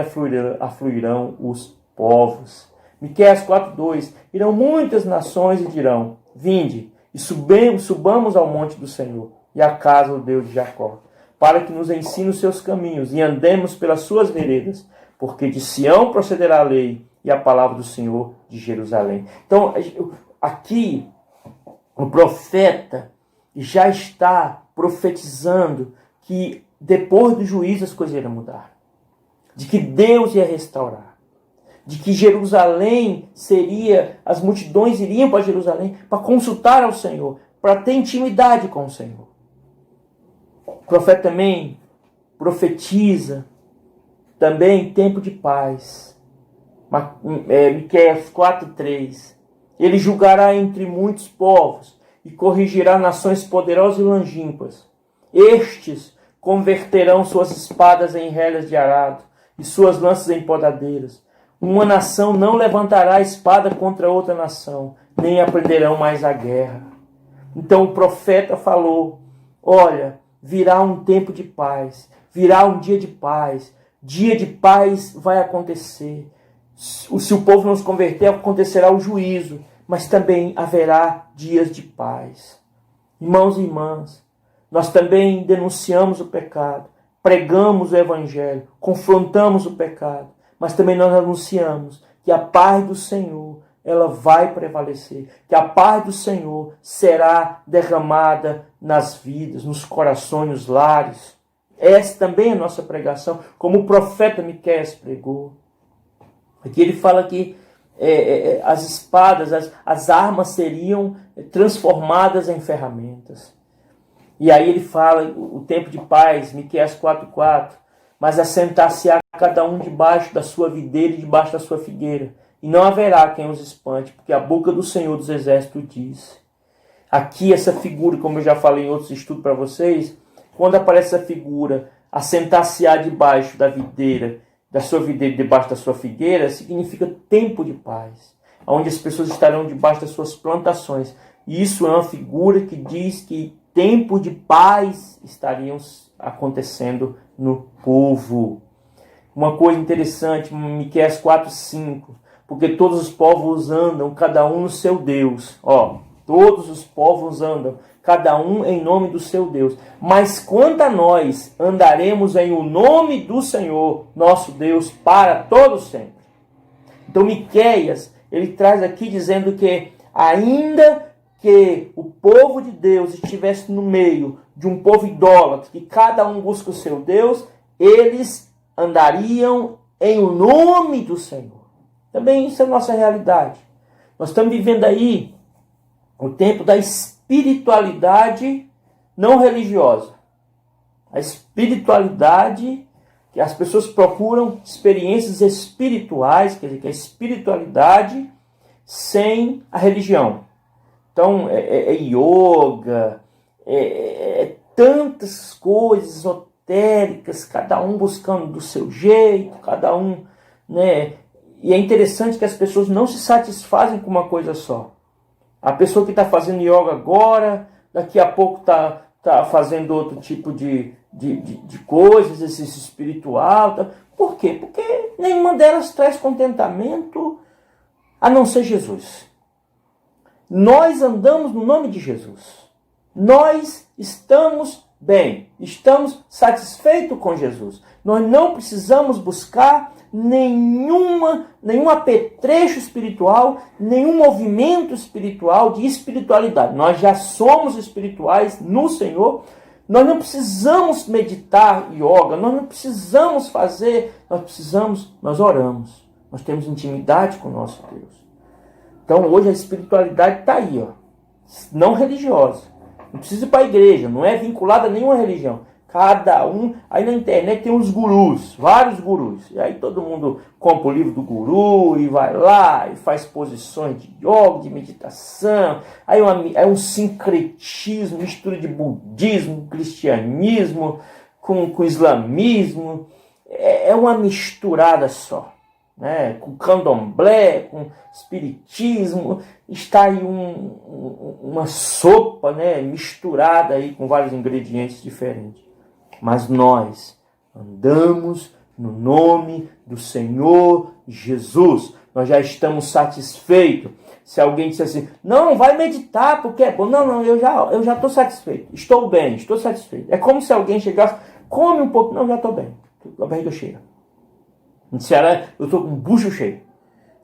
afluirão os povos. Miqueias 4:2. Irão muitas nações e dirão: vinde, e subamos ao monte do Senhor, e à casa do Deus de Jacó, para que nos ensine os seus caminhos, e andemos pelas suas veredas, porque de Sião procederá a lei, e a palavra do Senhor de Jerusalém. Então, aqui, o profeta já está profetizando que depois do juízo as coisas irão mudar. De que Deus ia restaurar. De que Jerusalém seria, as multidões iriam para Jerusalém para consultar ao Senhor, para ter intimidade com o Senhor. O profeta também profetiza também tempo de paz. Miqueias 4:3. Ele julgará entre muitos povos e corrigirá nações poderosas e longínquas. Estes converterão suas espadas em relhas de arado e suas lanças em podadeiras. Uma nação não levantará espada contra outra nação, nem aprenderão mais a guerra. Então o profeta falou: olha, virá um tempo de paz, virá um dia de paz vai acontecer. Se o povo não se converter, acontecerá o juízo, mas também haverá dias de paz. Irmãos e irmãs, nós também denunciamos o pecado, pregamos o evangelho, confrontamos o pecado, mas também nós anunciamos que a paz do Senhor, ela vai prevalecer, que a paz do Senhor será derramada nas vidas, nos corações, nos lares. Essa também é a nossa pregação, como o profeta Miqueias pregou. Aqui ele fala que as espadas, as armas seriam transformadas em ferramentas. E aí ele fala o tempo de paz, Miqueias 4:4, mas assentar-se-á cada um debaixo da sua videira e debaixo da sua figueira, e não haverá quem os espante, porque a boca do Senhor dos Exércitos diz. Aqui essa figura, como eu já falei em outros estudos para vocês, quando aparece essa figura, assentar-se-á debaixo da videira, da sua videira, debaixo da sua figueira, significa tempo de paz, onde as pessoas estarão debaixo das suas plantações. E isso é uma figura que diz que tempo de paz estariam acontecendo no povo. Uma coisa interessante, Miqueias 4:5, porque todos os povos andam, cada um no seu Deus. Todos os povos andam, cada um em nome do seu Deus. Mas quanto a nós, andaremos em o nome do Senhor, nosso Deus, para todo sempre. Então Miqueias, ele traz aqui dizendo que ainda que o povo de Deus estivesse no meio de um povo idólatra, que cada um busca o seu Deus, eles andariam em o nome do Senhor. Também isso é a nossa realidade. Nós estamos vivendo aí o tempo da espiritualidade não religiosa. A espiritualidade, que as pessoas procuram experiências espirituais, quer dizer, que é a espiritualidade sem a religião. Então, é yoga, tantas coisas esotéricas, cada um buscando do seu jeito, cada um, né? E é interessante que as pessoas não se satisfazem com uma coisa só. A pessoa que está fazendo yoga agora, daqui a pouco está fazendo outro tipo de coisas, exercício espiritual. Tá? Por quê? Porque nenhuma delas traz contentamento a não ser Jesus. Nós andamos no nome de Jesus. Nós estamos bem, estamos satisfeitos com Jesus. Nós não precisamos buscar nenhum apetrecho espiritual, nenhum movimento espiritual de espiritualidade. Nós já somos espirituais no Senhor. Nós não precisamos meditar yoga, nós não precisamos fazer, nós oramos. Nós temos intimidade com o nosso Deus. Então hoje a espiritualidade está aí, não religiosa. Não precisa ir para a igreja, não é vinculada a nenhuma religião. Cada um, aí na internet tem uns gurus, vários gurus. E aí todo mundo compra o livro do guru e vai lá e faz posições de yoga, de meditação. Aí é um sincretismo, mistura de budismo, cristianismo, com islamismo. é uma misturada só, né? Com candomblé, com espiritismo, está aí uma sopa, né? Misturada aí com vários ingredientes diferentes. Mas nós andamos no nome do Senhor Jesus. Nós já estamos satisfeitos. Se alguém disser assim, não, vai meditar porque é bom. Não, eu já estou satisfeito. Estou bem, estou satisfeito. É como se alguém chegasse, come um pouco. Não, já estou bem. A barriga cheia. No Ceará, eu estou com o bucho cheio.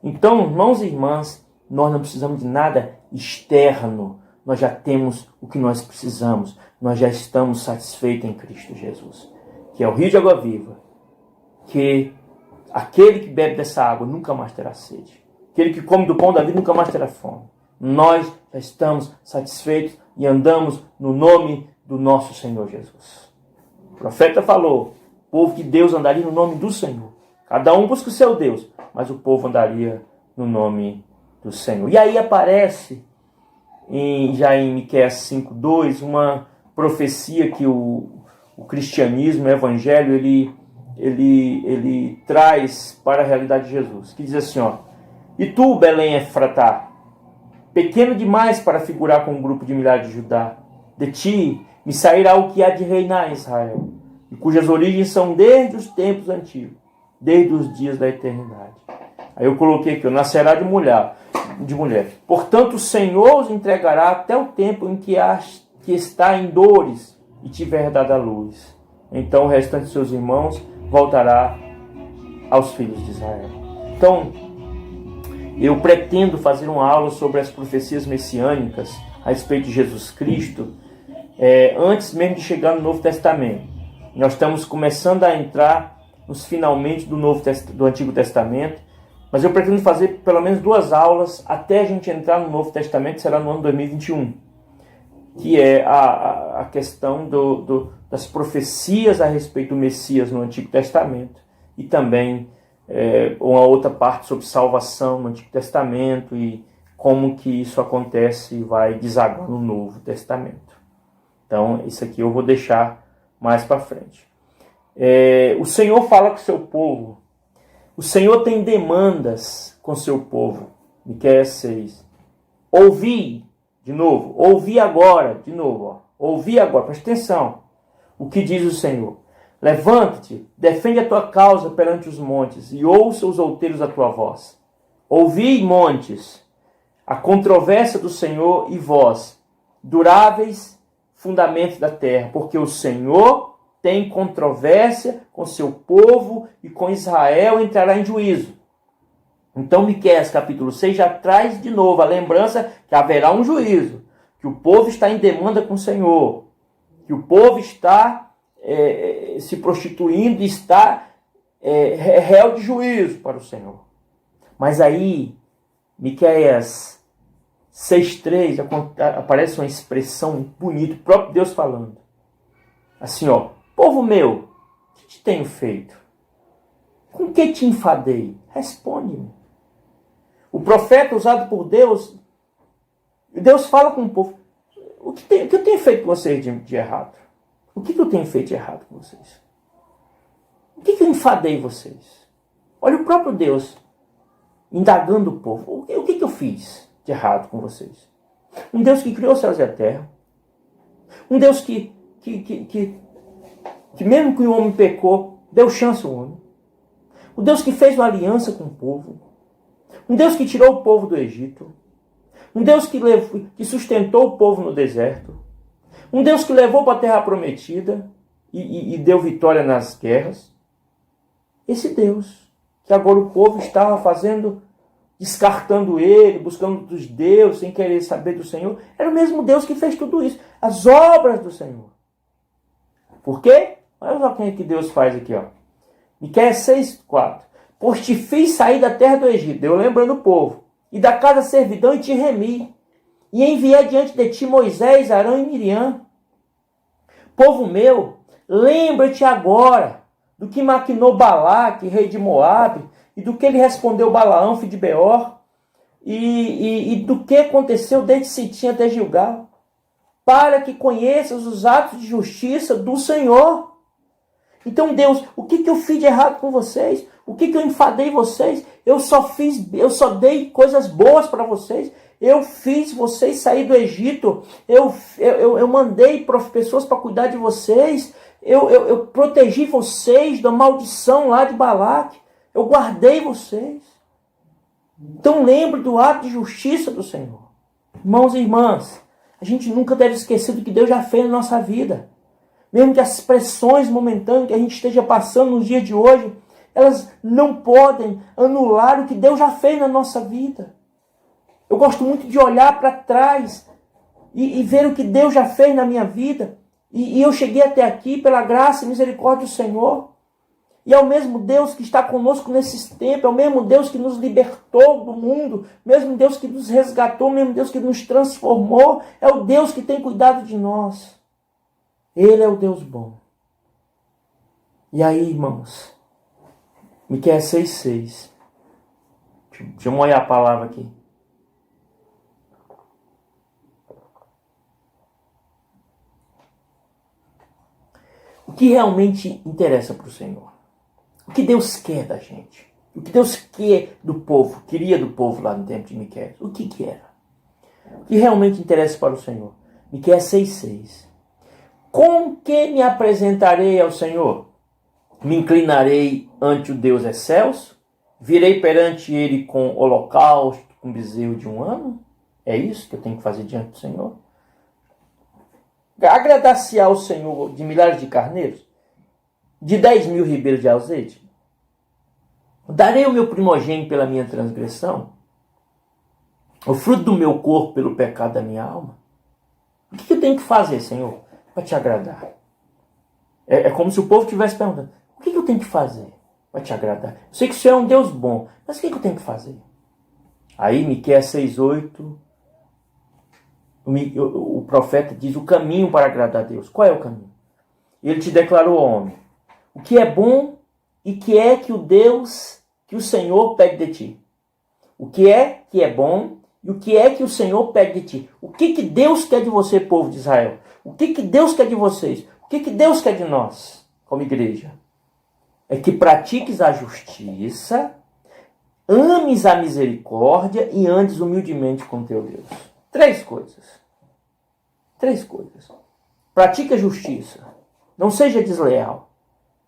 Então, irmãos e irmãs, nós não precisamos de nada externo. Nós já temos o que nós precisamos. Nós já estamos satisfeitos em Cristo Jesus, que é o rio de água viva, que aquele que bebe dessa água nunca mais terá sede. Aquele que come do pão da vida nunca mais terá fome. Nós já estamos satisfeitos e andamos no nome do nosso Senhor Jesus. O profeta falou, o povo de Deus andaria no nome do Senhor. Cada um busca o seu Deus, mas o povo andaria no nome do Senhor. E aí aparece, já em Miqueias 5:2, uma profecia que o cristianismo, o evangelho, ele traz para a realidade de Jesus. Que diz assim, ó, e tu, Belém Efratá, pequeno demais para figurar com um grupo de milhares de Judá, de ti me sairá o que há de reinar em Israel, e cujas origens são desde os tempos antigos, desde os dias da eternidade. Aí eu coloquei aqui, nascerá de mulher. Portanto, o Senhor os entregará até o tempo em que está em dores e tiver dado a luz. Então o restante de seus irmãos voltará aos filhos de Israel. Então, eu pretendo fazer uma aula sobre as profecias messiânicas a respeito de Jesus Cristo, antes mesmo de chegar no Novo Testamento. Nós estamos começando a entrar nos finalmente do Antigo Testamento, mas eu pretendo fazer pelo menos 2 aulas até a gente entrar no Novo Testamento, que será no ano 2021, que é a questão das profecias a respeito do Messias no Antigo Testamento, e também uma outra parte sobre salvação no Antigo Testamento e como que isso acontece e vai desaguar no Novo Testamento. Então, isso aqui eu vou deixar mais para frente. O Senhor fala com o seu povo. O Senhor tem demandas com o seu povo. Miqueias 6. Ouvi, de novo. Ouvi agora, de novo. Ó. Ouvi agora, presta atenção. O que diz o Senhor? Levanta-te, defende a tua causa perante os montes e ouça os outeiros a tua voz. Ouvi, montes, a controvérsia do Senhor e vós, duráveis fundamentos da terra, porque o Senhor tem controvérsia com seu povo e com Israel entrará em juízo. Então Miqueias capítulo 6 já traz de novo a lembrança que haverá um juízo, que o povo está em demanda com o Senhor, que o povo está se prostituindo e está réu de juízo para o Senhor. Mas aí, Miqueias 6:3, aparece uma expressão bonita, o próprio Deus falando. Assim, ó, povo meu, o que te tenho feito? Com que te enfadei? Responde-me. O profeta usado por Deus, Deus fala com o povo, o que eu tenho feito com vocês de errado? O que eu tenho feito de errado com vocês? O que eu enfadei vocês? Olha o próprio Deus indagando o povo. O que eu fiz de errado com vocês? Um Deus que criou os céus e a terra. Um Deus que mesmo que o homem pecou, deu chance ao homem. O Deus que fez uma aliança com o povo. Um Deus que tirou o povo do Egito. Um Deus que sustentou o povo no deserto. Um Deus que levou para a terra prometida e deu vitória nas guerras. Esse Deus, que agora o povo estava fazendo, descartando ele, buscando outros deuses, sem querer saber do Senhor, era o mesmo Deus que fez tudo isso. As obras do Senhor. Por quê? Olha só o que Deus faz aqui, ó. Miqueias 6:4. Pois te fiz sair da terra do Egito, eu lembrando o povo, e da casa da servidão e te remi. E enviei diante de ti Moisés, Arão e Miriam. Povo meu, lembra-te agora do que maquinou Balaque, rei de Moabe, e do que ele respondeu Balaão, filho de Beor, e do que aconteceu desde Sitim até Gilgal, para que conheças os atos de justiça do Senhor Então Deus, o que eu fiz de errado com vocês? O que eu enfadei vocês? Eu só dei coisas boas para vocês. Eu fiz vocês sair do Egito. Eu mandei pessoas para cuidar de vocês. Eu protegi vocês da maldição lá de Balaque. Eu guardei vocês. Então lembre do ato de justiça do Senhor. Irmãos e irmãs, a gente nunca deve esquecer do que Deus já fez na nossa vida. Mesmo que as pressões momentâneas que a gente esteja passando nos dias de hoje, elas não podem anular o que Deus já fez na nossa vida. Eu gosto muito de olhar para trás e ver o que Deus já fez na minha vida. E eu cheguei até aqui pela graça e misericórdia do Senhor. E é o mesmo Deus que está conosco nesses tempos, é o mesmo Deus que nos libertou do mundo, mesmo Deus que nos resgatou, o mesmo Deus que nos transformou, é o Deus que tem cuidado de nós. Ele é o Deus bom. E aí, irmãos, Miqueias 6,6. Deixa eu molhar a palavra aqui. O que realmente interessa para o Senhor? O que Deus quer da gente? O que Deus quer do povo, queria do povo lá no tempo de Miqueias? O que era? O que realmente interessa para o Senhor? Miqueias 6,6. Com que me apresentarei ao Senhor? Me inclinarei ante o Deus excelso? Virei perante ele com holocausto, com bezerro de um ano? É isso que eu tenho que fazer diante do Senhor? Agradar-se ao Senhor de milhares de carneiros? De 10.000 ribeiros de azeite? Darei o meu primogênito pela minha transgressão? O fruto do meu corpo pelo pecado da minha alma? O que eu tenho que fazer, Senhor, para te agradar? É como se o povo estivesse perguntando, o que eu tenho que fazer para te agradar? Eu sei que o Senhor é um Deus bom, mas o que eu tenho que fazer? Aí, Miqueias 6,8, o profeta diz o caminho para agradar a Deus. Qual é o caminho? Ele te declarou ao homem o que é bom e que o Senhor pede de ti. O que é bom e o que o Senhor pede de ti. O que Deus quer de você, povo de Israel? O que Deus quer de vocês? O que Deus quer de nós, como igreja? É que pratiques a justiça, ames a misericórdia e andes humildemente com teu Deus. 3 coisas. 3 coisas. Pratique a justiça. Não seja desleal.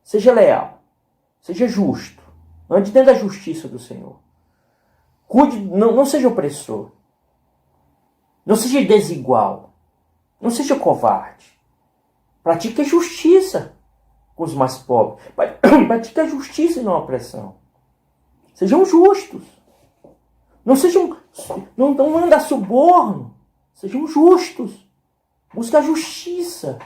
Seja leal. Seja justo. Ande dentro da justiça do Senhor. Cuide, não seja opressor. Não seja desigual. Não seja covarde. Pratique a justiça com os mais pobres. Pratique a justiça e não a opressão. Sejam justos. Não anda suborno. Sejam justos. Busque a justiça.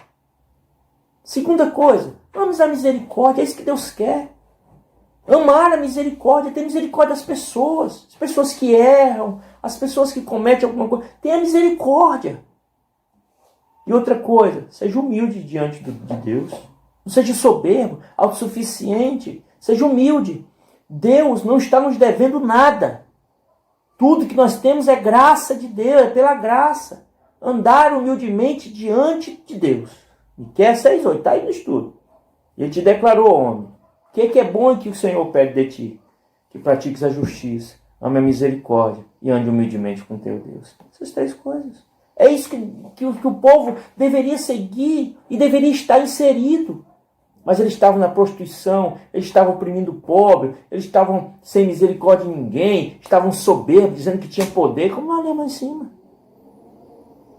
Segunda coisa, ame a misericórdia. É isso que Deus quer. Amar a misericórdia, ter misericórdia das pessoas. As pessoas que erram, as pessoas que cometem alguma coisa. Tenha misericórdia. E outra coisa, seja humilde diante de Deus. Não seja soberbo, autossuficiente. Seja humilde. Deus não está nos devendo nada. Tudo que nós temos é graça de Deus, é pela graça. Andar humildemente diante de Deus. Miqueias 6,8, está aí no estudo. Ele te declarou, homem, o que é bom e que o Senhor pede de ti? Que pratiques a justiça, ame a misericórdia e ande humildemente com teu Deus. Essas 3 coisas. É isso que o povo deveria seguir e deveria estar inserido. Mas eles estavam na prostituição, eles estavam oprimindo o pobre, eles estavam sem misericórdia de ninguém, estavam soberbos, dizendo que tinha poder, como nós lemos em cima.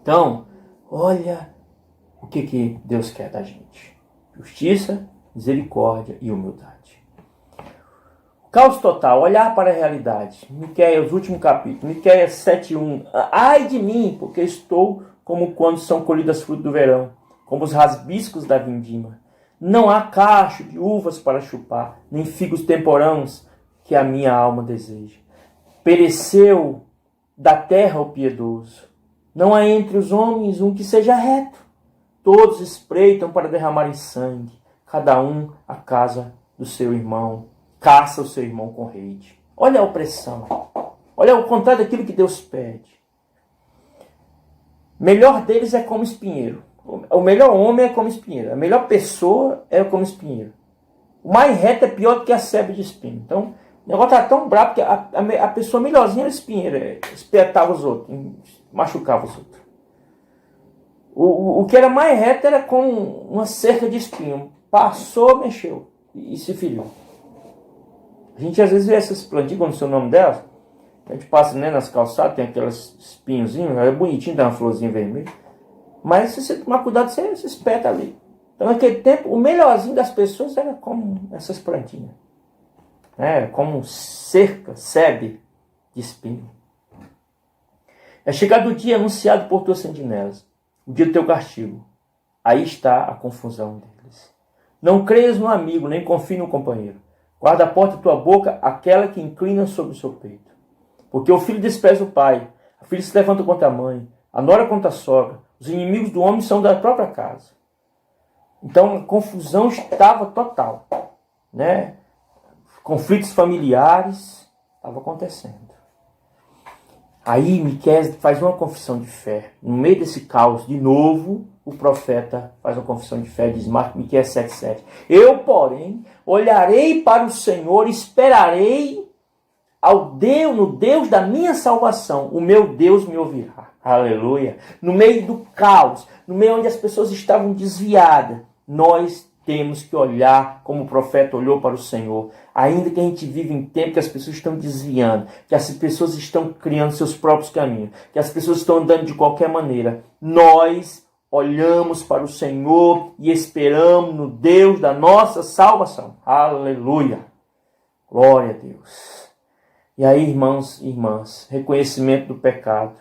Então, olha o que Deus quer da gente. Justiça, misericórdia e humildade. Caos total, olhar para a realidade. Miqueias, último capítulo, Miqueias 7,1. Ai de mim, porque estou como quando são colhidas frutas do verão, como os rasbiscos da vindima. Não há cacho de uvas para chupar, nem figos temporãos que a minha alma deseja. Pereceu da terra o piedoso. Não há entre os homens um que seja reto. Todos espreitam para derramarem sangue, cada um a casa do seu irmão. Caça o seu irmão com rede. Olha a opressão. Olha o contrário daquilo que Deus pede. Melhor deles é como espinheiro. O melhor homem é como espinheiro. A melhor pessoa é como espinheiro. O mais reto é pior do que a sebe de espinho. Então, o negócio tá tão brabo que a pessoa melhorzinha era espinheiro. Espetava os outros, machucava os outros. O que era mais reto era com uma cerca de espinho. Passou, mexeu e se feriu. A gente às vezes vê essas plantinhas, quando o seu nome delas, a gente passa, né, nas calçadas, tem aqueles espinhozinhos, é bonitinho, tem uma florzinha vermelha. Mas se você tomar cuidado, você espeta ali. Então naquele tempo, o melhorzinho das pessoas era como essas plantinhas. Como cerca, sebe de espinho. É chegado o dia anunciado por tuas sentinelas, o dia do teu castigo. Aí está a confusão deles. Não creias no amigo, nem confie no companheiro. Guarda a porta da tua boca, aquela que inclina sobre o seu peito. Porque o filho despreza o pai, a filha se levanta contra a mãe, a nora contra a sogra. Os inimigos do homem são da própria casa. Então a confusão estava total, né? Conflitos familiares estavam acontecendo. Aí Miqueias faz uma confissão de fé. No meio desse caos, de novo, o profeta faz uma confissão de fé, diz Miqueias 7,7. Eu, porém, olharei para o Senhor, esperarei no Deus da minha salvação. O meu Deus me ouvirá. Aleluia. No meio do caos, no meio onde as pessoas estavam desviadas, nós temos que olhar como o profeta olhou para o Senhor. Ainda que a gente vive em tempo que as pessoas estão desviando, que as pessoas estão criando seus próprios caminhos, que as pessoas estão andando de qualquer maneira, nós olhamos para o Senhor e esperamos no Deus da nossa salvação. Aleluia. Glória a Deus. E aí, irmãos e irmãs, reconhecimento do pecado.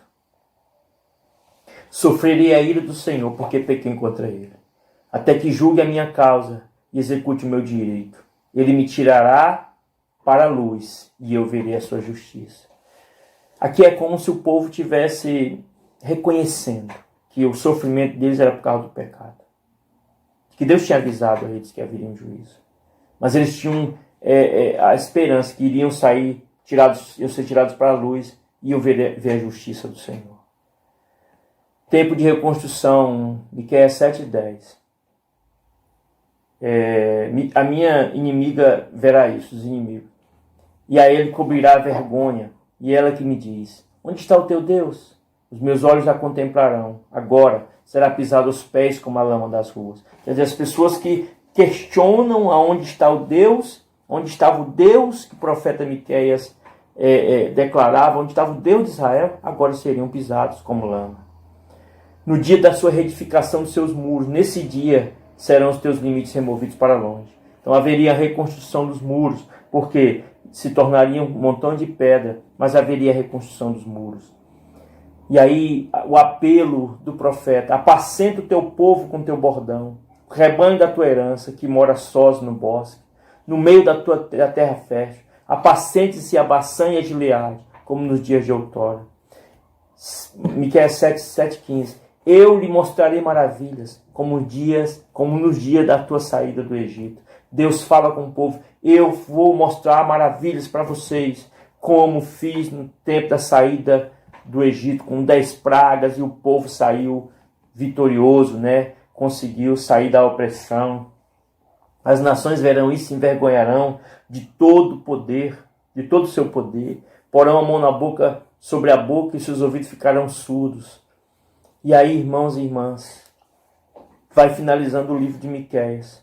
Sofrerei a ira do Senhor, porque pequei contra Ele. Até que julgue a minha causa e execute o meu direito. Ele me tirará para a luz e eu verei a sua justiça. Aqui é como se o povo estivesse reconhecendo que o sofrimento deles era por causa do pecado. Que Deus tinha avisado a eles que haveria um juízo. Mas eles tinham a esperança que iriam ser tirados para a luz e eu ver a justiça do Senhor. Tempo de reconstrução, Miqueias 7,10. A minha inimiga verá isso, os inimigos. E a ele cobrirá a vergonha. E ela que me diz, onde está o teu Deus? Os meus olhos a contemplarão. Agora será pisado aos pés como a lama das ruas. Quer dizer, as pessoas que questionam aonde está o Deus, onde estava o Deus que o profeta Miqueias declarava, onde estava o Deus de Israel, agora seriam pisados como lama. No dia da sua reedificação dos seus muros, nesse dia serão os teus limites removidos para longe. Então haveria a reconstrução dos muros, porque se tornariam um montão de pedra, mas haveria a reconstrução dos muros. E aí o apelo do profeta, apacenta o teu povo com teu bordão, o rebanho da tua herança que mora sós no bosque, no meio da terra fértil, apacente-se a Baçã e a Gileade, como nos dias de outrora. Miqueias 7,15. Eu lhe mostrarei maravilhas, como nos dias da tua saída do Egito. Deus fala com o povo, eu vou mostrar maravilhas para vocês, como fiz no tempo da saída do Egito, com 10 pragas, e o povo saiu vitorioso, né? Conseguiu sair da opressão. As nações verão isso e se envergonharão de todo o poder, de todo o seu poder. Porão a mão sobre a boca e seus ouvidos ficarão surdos. E aí, irmãos e irmãs, vai finalizando o livro de Miqueias.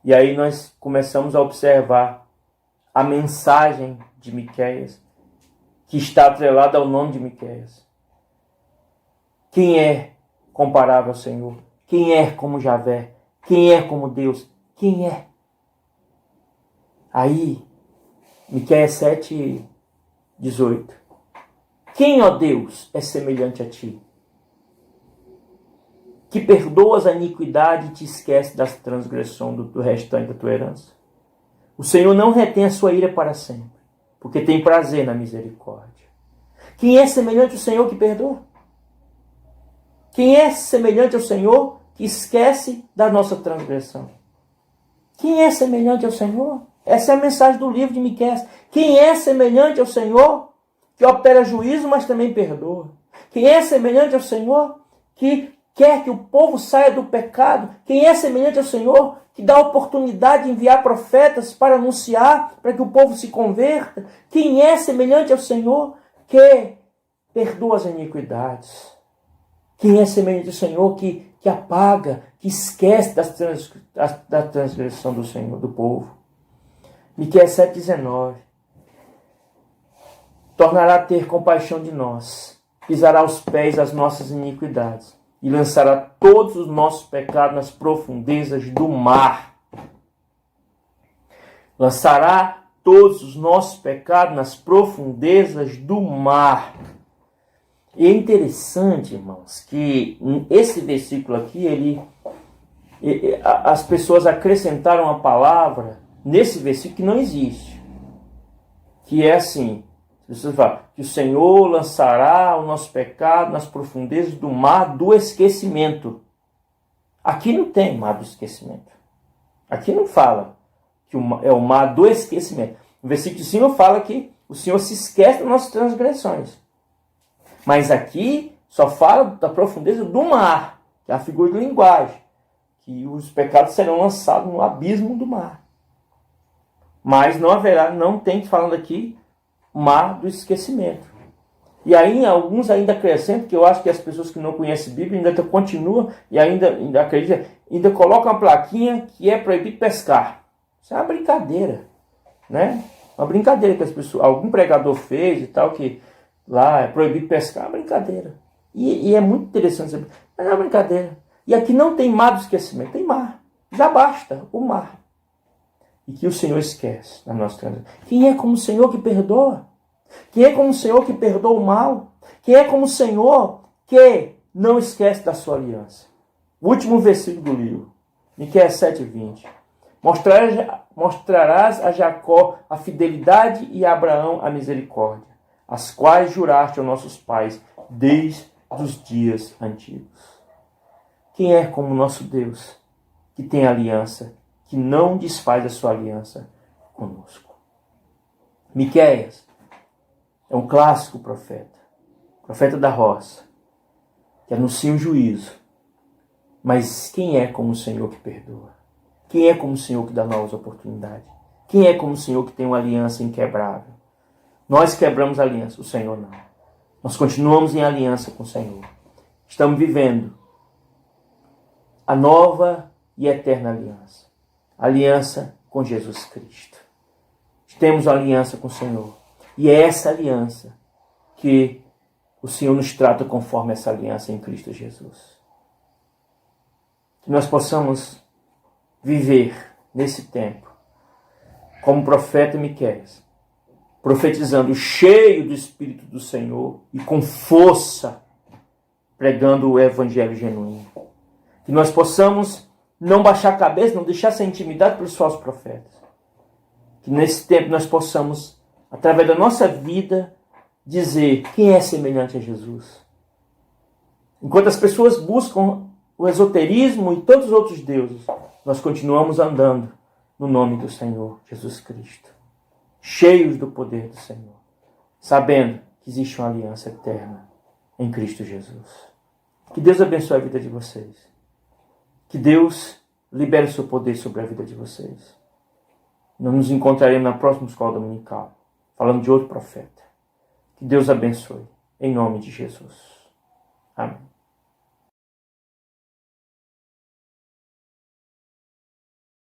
E aí nós começamos a observar a mensagem de Miqueias, que está atrelada ao nome de Miqueias. Quem é comparável ao Senhor? Quem é como Javé? Quem é como Deus? Quem é? Aí, Miqueias 7,18. Quem, ó Deus, é semelhante a ti? Que perdoas a iniquidade e te esquece das transgressões do restante da tua herança. O Senhor não retém a sua ira para sempre, porque tem prazer na misericórdia. Quem é semelhante ao Senhor que perdoa? Quem é semelhante ao Senhor que esquece da nossa transgressão? Quem é semelhante ao Senhor? Essa é a mensagem do livro de Miqueias. Quem é semelhante ao Senhor que opera juízo, mas também perdoa? Quem é semelhante ao Senhor que quer que o povo saia do pecado. Quem é semelhante ao Senhor, que dá a oportunidade de enviar profetas para anunciar, para que o povo se converta? Quem é semelhante ao Senhor, que perdoa as iniquidades? Quem é semelhante ao Senhor, que apaga, que esquece da transgressão do Senhor, do povo? Miqueias 7,19. Tornará a ter compaixão de nós, pisará aos pés as nossas iniquidades e lançará todos os nossos pecados nas profundezas do mar. Lançará todos os nossos pecados nas profundezas do mar. E é interessante, irmãos, que esse versículo aqui, as pessoas acrescentaram a palavra nesse versículo que não existe. Que é assim, as pessoas falam que o Senhor lançará o nosso pecado nas profundezas do mar do esquecimento. Aqui não tem mar do esquecimento. Aqui não fala que é o mar do esquecimento. No versículo de cima fala que o Senhor se esquece das nossas transgressões. Mas aqui só fala da profundeza do mar, que é a figura de linguagem, que os pecados serão lançados no abismo do mar. Mas não tem falando aqui mar do esquecimento. E aí alguns ainda acrescentam, que eu acho que as pessoas que não conhecem a Bíblia ainda continuam e ainda acreditam, ainda colocam uma plaquinha que é proibido pescar. Isso é uma brincadeira, né? Uma brincadeira que as pessoas, algum pregador fez e tal, que lá é proibido pescar, é uma brincadeira. E é muito interessante, mas é uma brincadeira. E aqui não tem mar do esquecimento, tem mar. Já basta o mar. E que o Senhor esquece da nossa transgressão. Quem é como o Senhor que perdoa? Quem é como o Senhor que perdoa o mal? Quem é como o Senhor que não esquece da sua aliança? O último versículo do livro, Miqueias 7,20. Mostrarás a Jacó a fidelidade e a Abraão a misericórdia, as quais juraste aos nossos pais desde os dias antigos. Quem é como o nosso Deus, que tem aliança, que não desfaz a sua aliança conosco? Miqueias é um clássico profeta da roça, que anuncia o juízo. Mas quem é como o Senhor que perdoa? Quem é como o Senhor que dá novas oportunidades? Quem é como o Senhor que tem uma aliança inquebrável? Nós quebramos a aliança, o Senhor não. Nós continuamos em aliança com o Senhor. Estamos vivendo a nova e eterna aliança. Aliança com Jesus Cristo. Temos uma aliança com o Senhor. E é essa aliança que o Senhor nos trata conforme essa aliança em Cristo Jesus. Que nós possamos viver nesse tempo como o profeta Miqueias, profetizando cheio do Espírito do Senhor e com força, pregando o Evangelho genuíno. Que nós possamos não baixar a cabeça, não deixar ser intimidado pelos falsos profetas. Que nesse tempo nós possamos, através da nossa vida, dizer quem é semelhante a Jesus. Enquanto as pessoas buscam o esoterismo e todos os outros deuses, nós continuamos andando no nome do Senhor Jesus Cristo, cheios do poder do Senhor, sabendo que existe uma aliança eterna em Cristo Jesus. Que Deus abençoe a vida de vocês. Que Deus libere o seu poder sobre a vida de vocês. Nós nos encontraremos na próxima escola dominical, falando de outro profeta. Que Deus abençoe, em nome de Jesus. Amém.